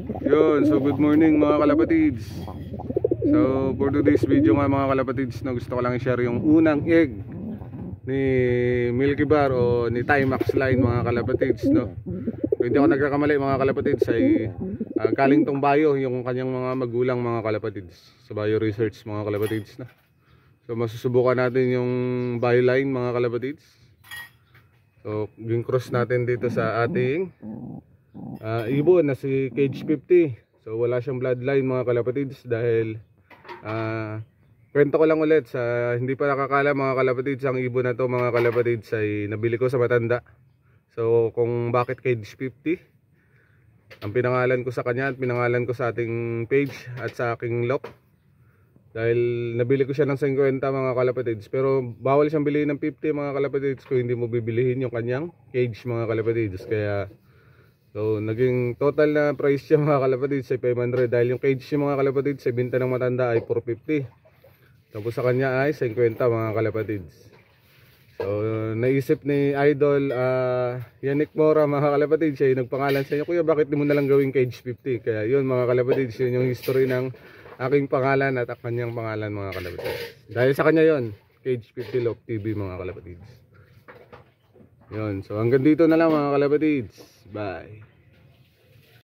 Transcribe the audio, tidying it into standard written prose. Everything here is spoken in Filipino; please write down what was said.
Yun, so good morning mga kalapatids. So for today's video nga mga kalapatids, na gusto ko lang i-share yung unang egg ni Milky Bar o ni Timax line mga kalapatids, no? Hindi ako nagkakamali mga kalapatids, ay galing tong Bayo yung kanyang mga magulang mga kalapatids, sa Bayo Research mga kalapatids, no? So masusubukan natin yung Bayo line mga kalapatids. So ging cross natin dito sa ating ibon na si Cage 50. So wala siyang bloodline mga kalapatids dahil kwento ko lang ulit sa hindi pa nakakala mga kalapatids, ang ibon na to mga kalapatids ay nabili ko sa matanda. So kung bakit Cage 50, ang pinangalan ko sa kanya at pinangalan ko sa ating page at sa aking lock, dahil nabili ko siya ng 50 mga kalapatids, pero bawal siyang bilhin ng 50 mga kalapatids kung hindi mo bibilihin yung kanyang cage mga kalapatids. Kaya so naging total na price siya mga kalapatids ay 500, dahil yung cage niya mga kalapatids sa binta ng matanda ay 450, tapos sa kanya ay 50 mga kalapatids. So naisip ni Idol Yannick Mora mga kalapatids, siya yung nagpangalan sa inyo, kuya bakit di mo nalang gawing Cage 50? Kaya yun mga kalapatids, yun yung history ng aking pangalan at kanyang pangalan mga kalapatids. Dahil sa kanya yun, Cage 50 Lock TV mga kalapatids. Yun, so hanggang dito na lang mga kalapatids. Bye.